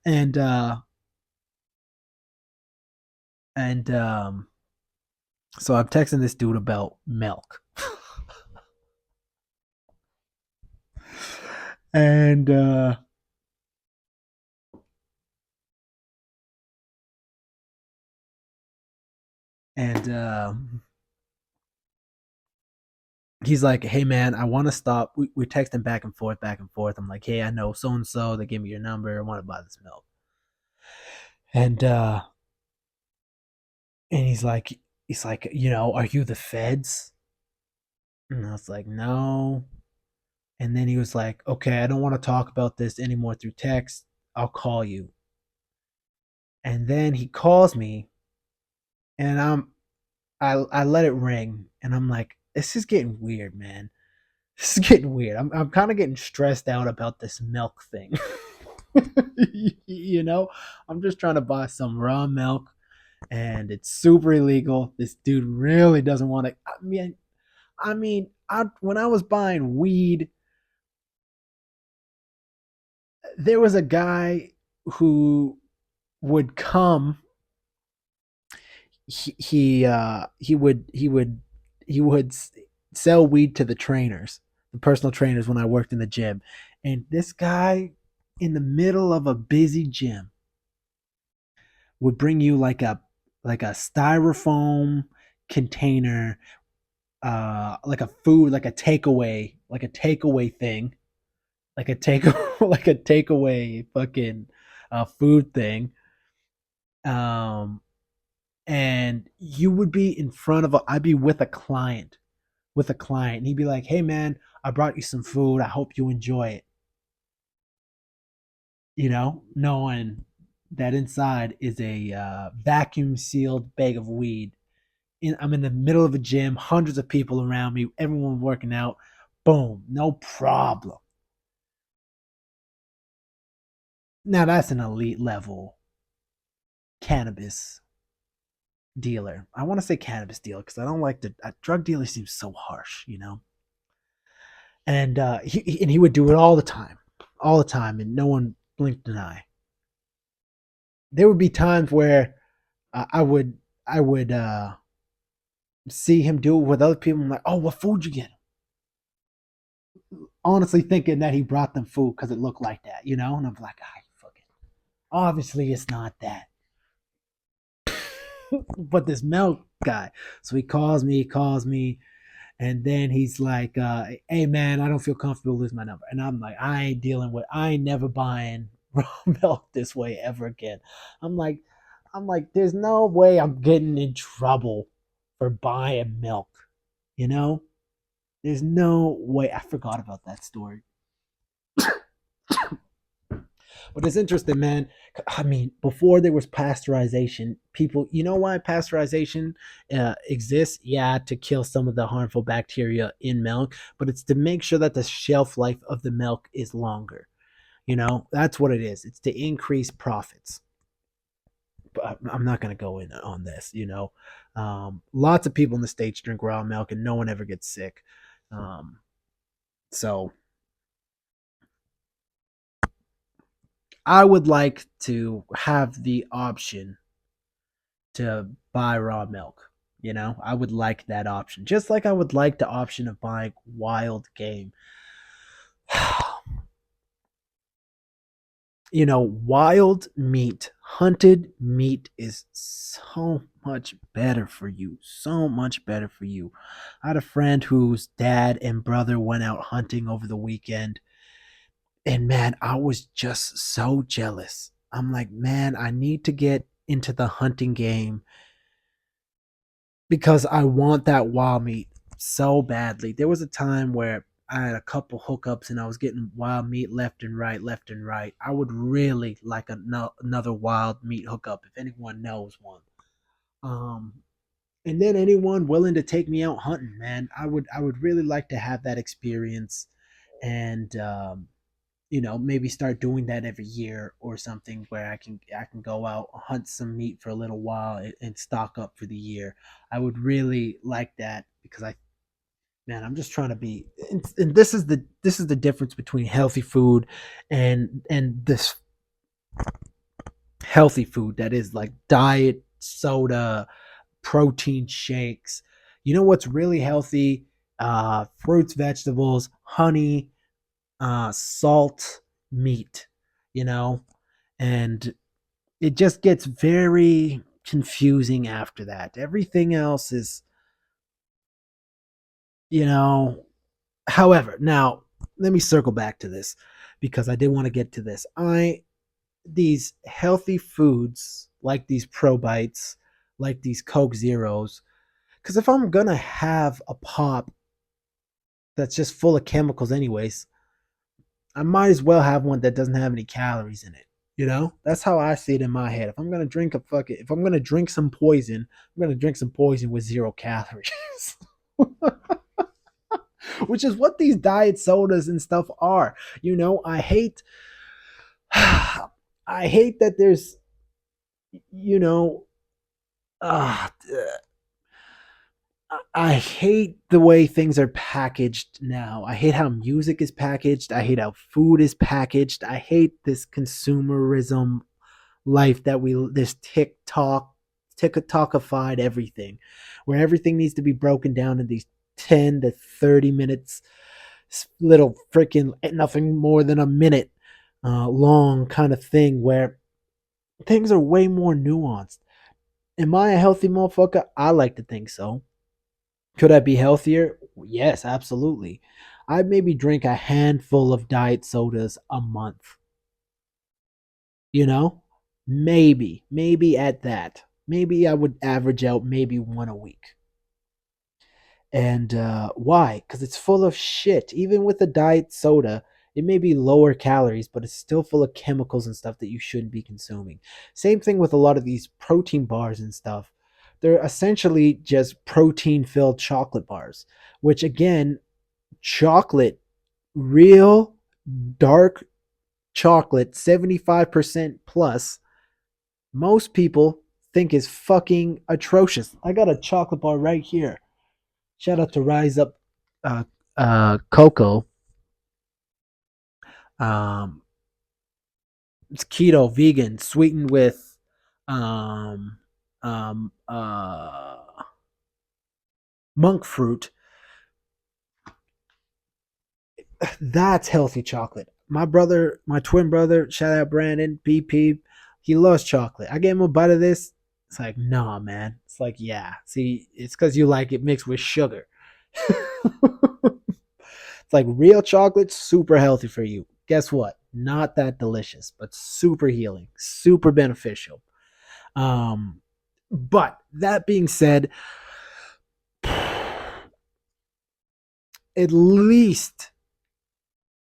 And and so I'm texting this dude about milk. and and he's like, "Hey man, I want to stop." We're texting back and forth, back and forth. I'm like, "Hey, I know so and so. They gave me your number. I want to buy this milk." And he's like, "Are you the feds?" And I was like, "No." And then he was like, "Okay, I don't want to talk about this anymore through text. I'll call you." And then he calls me, and I let it ring, and I'm like, "This is getting weird, man. This is getting weird. I'm kind of getting stressed out about this milk thing." you know, I'm just trying to buy some raw milk, and it's super illegal. This dude really doesn't want to. When I was buying weed, there was a guy who would come. He would sell weed to the trainers, the personal trainers, when I worked in the gym, and this guy in the middle of a busy gym would bring you like a styrofoam container, like a food, like a takeaway thing, like a take like a takeaway fucking food thing. Um, and you would be in front of I'd be with a client, and he'd be like, "Hey man, I brought you some food. I hope you enjoy it." Knowing that inside is a vacuum sealed bag of weed. I'm in the middle of a gym, hundreds of people around me, everyone working out. Boom, no problem. Now that's an elite level cannabis dealer. I want to say cannabis dealer because I don't like the drug dealer seems so harsh. And he would do it all the time, and no one blinked an eye. There would be times where I would see him do it with other people. I'm like, "Oh, what food you get?" Honestly, thinking that he brought them food because it looked like that. And I'm like, "Ah, fucking obviously it's not that." But this milk guy, so he calls me, and then he's like, "Hey man, I don't feel comfortable losing my number." And I'm like, I ain't never buying raw milk this way ever again. I'm like, there's no way I'm getting in trouble for buying milk. You know, there's no way. I forgot about that story. But it's interesting, man. I mean, before there was pasteurization, people, you know why pasteurization exists? Yeah, to kill some of the harmful bacteria in milk, but it's to make sure that the shelf life of the milk is longer. That's what it is. It's to increase profits. But I'm not going to go in on this. Lots of people in the States drink raw milk and no one ever gets sick. So I would like to have the option to buy raw milk. I would like that option, just like I would like the option of buying wild game. Wild meat, hunted meat is so much better for you. So much better for you. I had a friend whose dad and brother went out hunting over the weekend, and man, I was just so jealous. I'm like, man, I need to get into the hunting game because I want that wild meat so badly. There was a time where I had a couple hookups and I was getting wild meat left and right, left and right. I would really like another wild meat hookup if anyone knows one. Um, and then anyone willing to take me out hunting, man, I would really like to have that experience, and maybe start doing that every year or something where I can go out hunt some meat for a little while and stock up for the year. I would really like that because I'm just trying to be, and this is the difference between healthy food and this healthy food that is like diet soda, protein shakes. You know what's really healthy? Fruits, vegetables, honey, salt, meat, you know, and it just gets very confusing after that. Everything else is, you know, however, now let me circle back to this because I did want to get to this. These healthy foods like these Pro Bites, like these Coke Zeros, because if I'm gonna have a pop that's just full of chemicals, anyways, I might as well have one that doesn't have any calories in it. That's how I see it in my head. If I'm gonna drink some poison, I'm gonna drink some poison with 0 calories, which is what these diet sodas and stuff are. I hate, I hate that there's, you know, uh, I hate the way things are packaged now. I hate how music is packaged. I hate how food is packaged. I hate this consumerism life that this TikTokified everything, where everything needs to be broken down in these 10 to 30 minutes, little freaking nothing more than a minute long kind of thing, where things are way more nuanced. Am I a healthy motherfucker? I like to think so. Could I be healthier? Yes, absolutely. I maybe drink a handful of diet sodas a month. You know, maybe at that. Maybe I would average out maybe one a week. And why? Because it's full of shit. Even with a diet soda, it may be lower calories, but it's still full of chemicals and stuff that you shouldn't be consuming. Same thing with a lot of these protein bars and stuff. They're essentially just protein filled chocolate bars, which again, chocolate, real dark chocolate, 75% plus, most people think is fucking atrocious. I got a chocolate bar right here. Shout out to Rise Up uh, Cocoa. Um, it's keto, vegan, sweetened with um, um, uh, monk fruit. That's healthy chocolate. My brother, my twin brother, shout out Brandon, BP, he loves chocolate. I gave him a bite of this. It's like, nah, man. It's like, yeah. See, it's because you like it mixed with sugar. It's like real chocolate, super healthy for you. Guess what? Not that delicious, but super healing, super beneficial. Um, but that being said, at least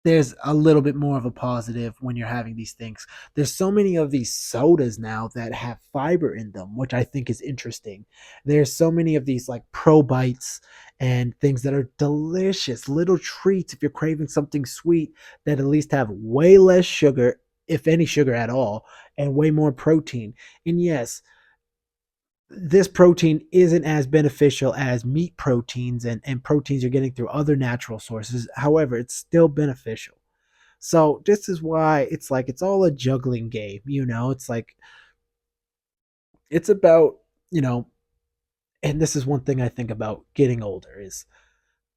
there's a little bit more of a positive when you're having these things. There's so many of these sodas now that have fiber in them, which I think is interesting. There's so many of these like Pro Bites and things that are delicious, little treats if you're craving something sweet that at least have way less sugar, if any sugar at all, and way more protein. And yes, this protein isn't as beneficial as meat proteins and proteins you're getting through other natural sources. However, it's still beneficial. So this is why it's like it's all a juggling game. It's like it's about, you know, and this is one thing I think about getting older is,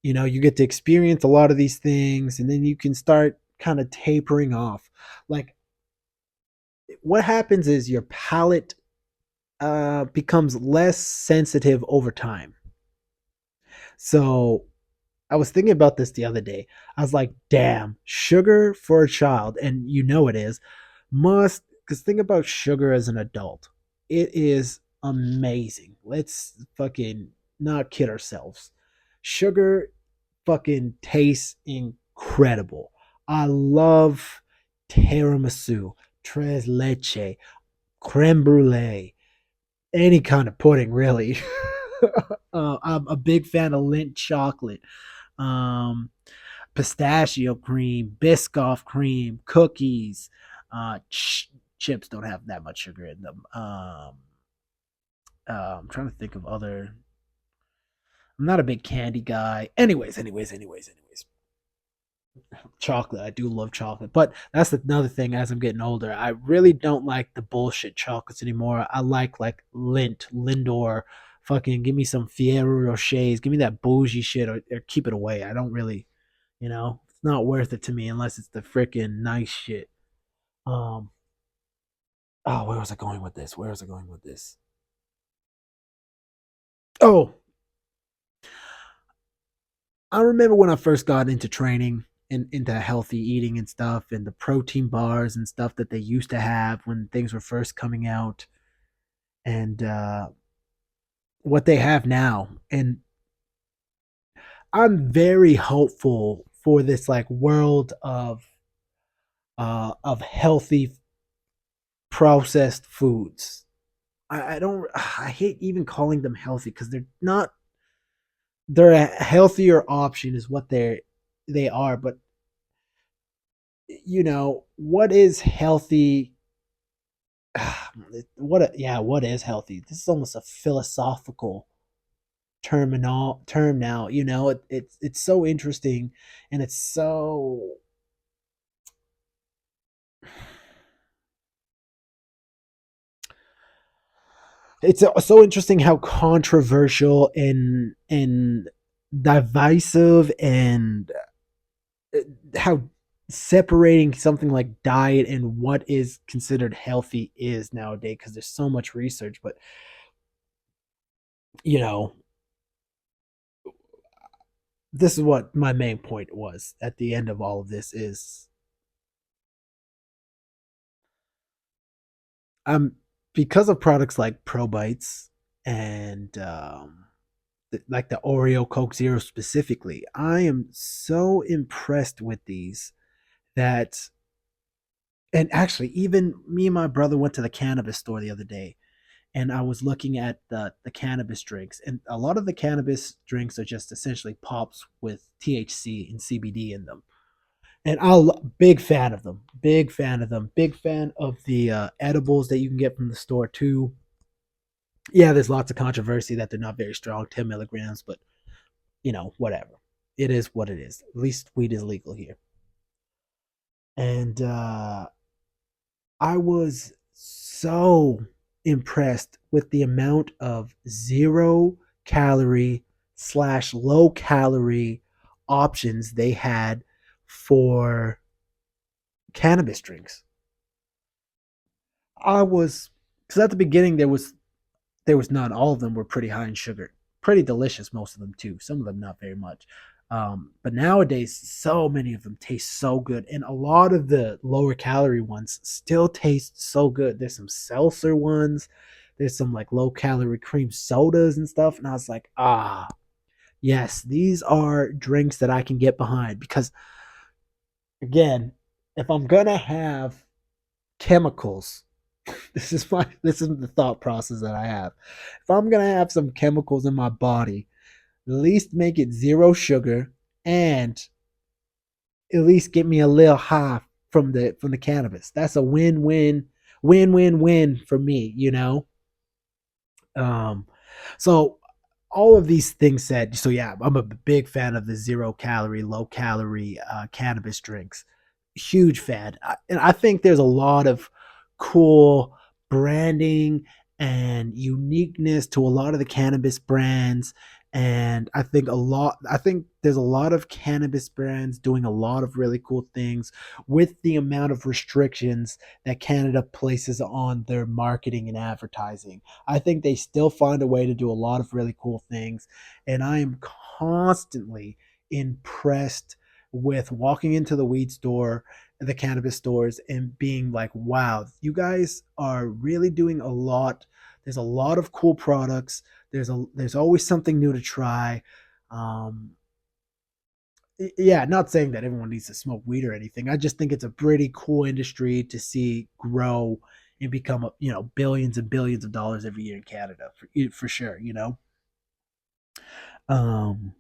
you get to experience a lot of these things and then you can start kind of tapering off. Like what happens is your palate becomes less sensitive over time. So I was thinking about this the other day. I was like, damn, sugar for a child, and it is, because think about sugar as an adult. It is amazing. Let's fucking not kid ourselves. Sugar fucking tastes incredible. I love tiramisu, tres leche, creme brulee, any kind of pudding, really. I'm a big fan of Lindt chocolate, um, pistachio cream, Biscoff cream, cookies. Chips don't have that much sugar in them. I'm trying to think of other. I'm not a big candy guy. Anyways. Chocolate. I do love chocolate, but that's another thing. As I'm getting older, I really don't like the bullshit chocolates anymore. I like Lindt, Lindor. Fucking give me some Fiero Rochers. Give me that bougie shit, or keep it away. I don't really, it's not worth it to me unless it's the freaking nice shit. Um. Oh, where was I going with this? Where was I going with this? Oh, I remember when I first got into training and into healthy eating and stuff, and the protein bars and stuff that they used to have when things were first coming out, and what they have now. And I'm very hopeful for this like world of healthy processed foods. I don't. I hate even calling them healthy because they're not. They're a healthier option, is what they are. But what is healthy? What is healthy? This is almost a philosophical term now. It's so interesting, and it's so interesting how controversial and divisive, and how separating something like diet and what is considered healthy is nowadays, because there's so much research. But you know this is what my main point was at the end of all of this is, I'm because of products like ProBites and like the Oreo Coke Zero specifically, I am so impressed with these that, and actually, even me and my brother went to the cannabis store the other day, and I was looking at the cannabis drinks, and a lot of the cannabis drinks are just essentially pops with THC and CBD in them. And big fan of them, big fan of them, big fan of the edibles that you can get from the store too. Yeah, there's lots of controversy that they're not very strong, 10 milligrams, but whatever. It is what it is. At least weed is legal here. And I was so impressed with the amount of 0 calorie slash low calorie options they had for cannabis drinks. I was because at the beginning there was none. All of them were pretty high in sugar, pretty delicious. Most of them too. Some of them not very much. But nowadays, so many of them taste so good, and a lot of the lower calorie ones still taste so good. There's some seltzer ones. There's some like low calorie cream sodas and stuff, and I was like, yes, these are drinks that I can get behind. Because again, if I'm gonna have chemicals, this is the thought process that I have. If I'm gonna have some chemicals in my body, at least make it 0 sugar, and at least get me a little high from the cannabis. That's a win-win for me. Um, so all of these things said, so yeah, I'm a big fan of the 0 calorie, low calorie cannabis drinks. Huge fan, and I think there's a lot of cool branding and uniqueness to a lot of the cannabis brands. And I think there's a lot of cannabis brands doing a lot of really cool things with the amount of restrictions that Canada places on their marketing and advertising. I think they still find a way to do a lot of really cool things. And I am constantly impressed with walking into the weed store, the cannabis stores, and being like, wow, you guys are really doing a lot. There's a lot of cool products. There's always something new to try. Um, yeah, not saying that everyone needs to smoke weed or anything. I just think it's a pretty cool industry to see grow and become, billions and billions of dollars every year in Canada for sure. Um,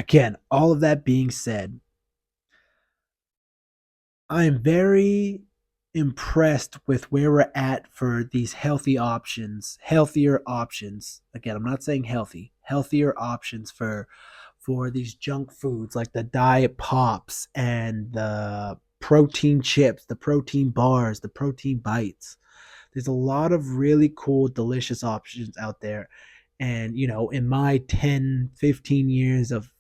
Again, all of that being said, I am very impressed with where we're at for these healthier options. Again, I'm not saying healthier options for these junk foods like the diet pops and the protein chips, the protein bars, the protein bites. There's a lot of really cool, delicious options out there. And, in my 10, 15 years of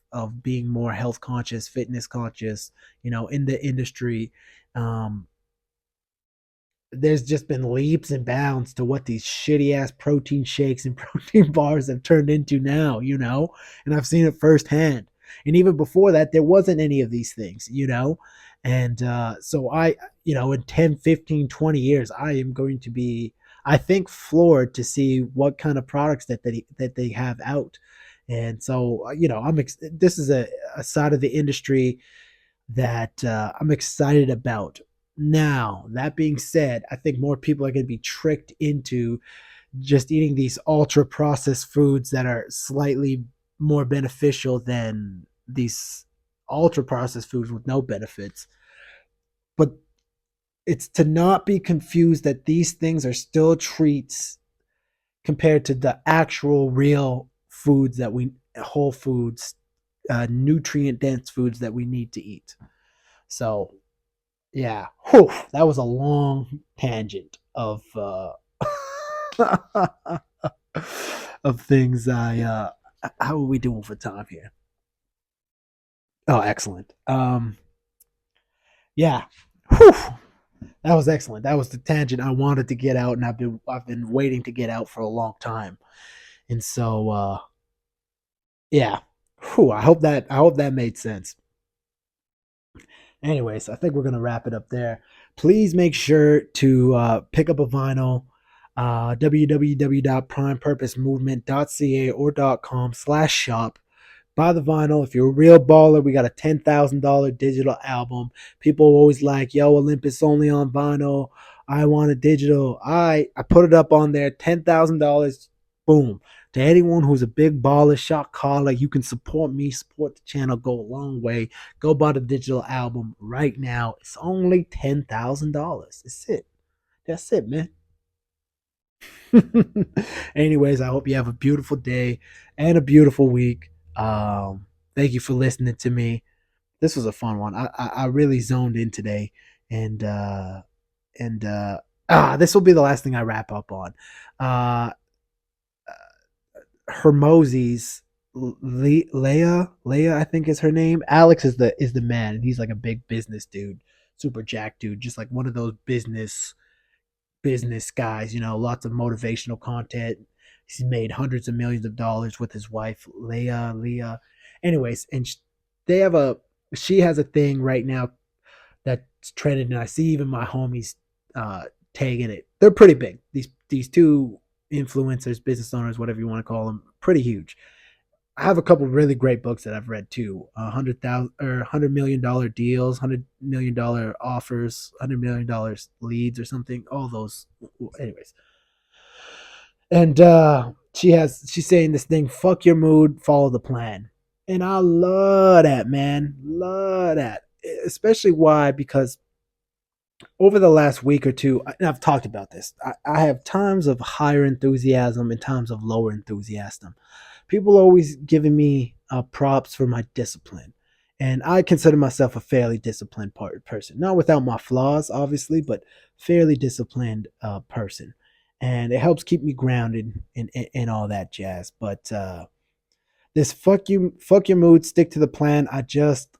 being more health conscious, fitness conscious, in the industry, um, there's just been leaps and bounds to what these shitty ass protein shakes and protein bars have turned into now, and I've seen it firsthand. And even before that, there wasn't any of these things, and so in 10, 15, 20 years, I am going to be, I think, floored to see what kind of products that they have out. And so, this is a side of the industry that I'm excited about. Now, that being said, I think more people are going to be tricked into just eating these ultra processed foods that are slightly more beneficial than these ultra processed foods with no benefits. But it's to not be confused that these things are still treats compared to the actual real foods that whole foods, nutrient dense foods that we need to eat. So yeah, whew, that was a long tangent of things. How are we doing for time here? Oh, excellent. Yeah, whew, that was excellent. That was the tangent I wanted to get out, and I've been waiting to get out for a long time. And so, yeah, whew, I hope that made sense. Anyways, I think we're gonna wrap it up there. Please make sure to pick up a vinyl. www.primepurposemovement.ca or .com/shop. Buy the vinyl. If you're a real baller, we got a $10,000 digital album. People always like, yo, Olympus only on vinyl. I want a digital. I put it up on there, $10,000. Boom. To anyone who's a big baller, shot caller, you can support me, support the channel, go a long way. Go buy the digital album right now. It's only $10,000. That's it. That's it, man. Anyways, I hope you have a beautiful day and a beautiful week. Thank you for listening to me. This was a fun one. I really zoned in today, and this will be the last thing I wrap up on. Uh, Hermose's Leia, I think is her name. Alex is the man, and he's like a big business dude, super jack dude, just like one of those business guys, lots of motivational content. He's made hundreds of millions of dollars with his wife, Leah. Anyways, and they have a she has a thing right now that's trending, and I see even my homies tagging it. They're pretty big. These two influencers, business owners, whatever you want to call them, pretty huge. I have a couple really great books that I've read too. 100,000 or $100 million deals, $100 million offers, $100 million leads or something. All those, anyways. And she's saying this thing: "Fuck your mood, follow the plan." And I love that, man. Love that, especially why because over the last week or two, and I've talked about this. I have times of higher enthusiasm and times of lower enthusiasm. People are always giving me props for my discipline, and I consider myself a fairly disciplined person. Not without my flaws, obviously, but fairly disciplined person, and it helps keep me grounded and all that jazz. But this fuck your mood, stick to the plan. I just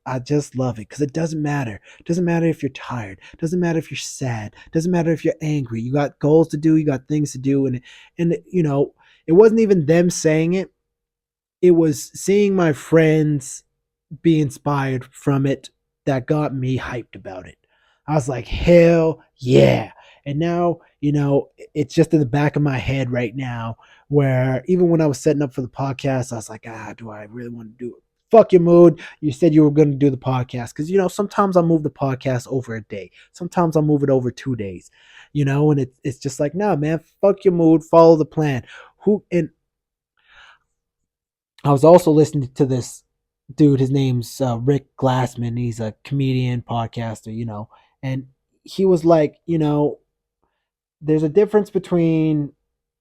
love it because it doesn't matter. It doesn't matter if you're tired. It doesn't matter if you're sad. It doesn't matter if you're angry. You got goals to do. You got things to do, and it wasn't even them saying it. It was seeing my friends be inspired from it that got me hyped about it. I was like, hell yeah. And now, it's just in the back of my head right now where even when I was setting up for the podcast, I was like, do I really want to do it? fuck your mood. You said you were going to do the podcast. Because, sometimes I'll move the podcast over a day. Sometimes I'll move it over 2 days, and it's just like, nah, man, fuck your mood. Follow the plan. And I was also listening to this dude. His name's Rick Glassman. He's a comedian, podcaster, and he was like, there's a difference between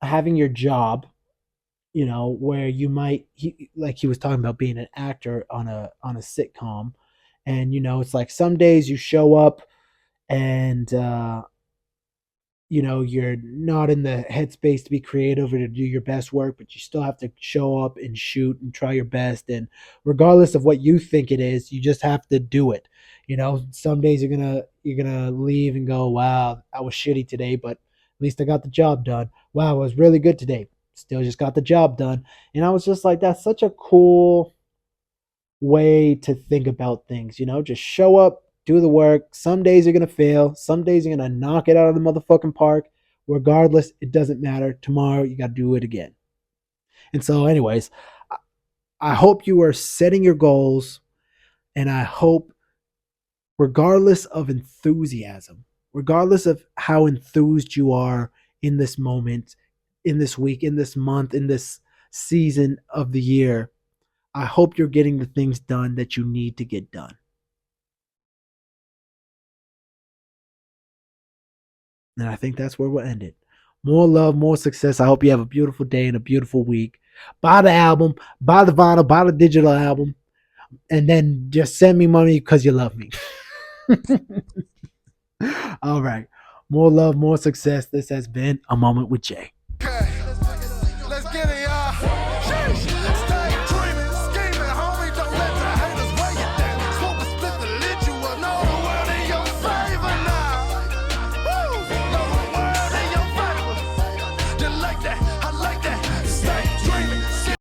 having your job, where you might he was talking about being an actor on a sitcom, and it's like some days you show up and you're not in the headspace to be creative or to do your best work, but you still have to show up and shoot and try your best. And regardless of what you think it is, you just have to do it. Some days you're gonna leave and go, wow, I was shitty today, but at least I got the job done. Wow, I was really good today. Still just got the job done. And I was just like, that's such a cool way to think about things, just show up, do the work. Some days you're gonna fail, some days you're gonna knock it out of the motherfucking park. Regardless, it doesn't matter. Tomorrow you gotta do it again. And so, anyways, I hope you are setting your goals, and I hope, regardless of enthusiasm, regardless of how enthused you are in this moment, in this week, in this month, in this season of the year, I hope you're getting the things done that you need to get done. And I think that's where we'll end it. More love, more success. I hope you have a beautiful day and a beautiful week. Buy the album, buy the vinyl, buy the digital album, and then just send me money because you love me. All right. More love, more success. This has been A Moment with Jay.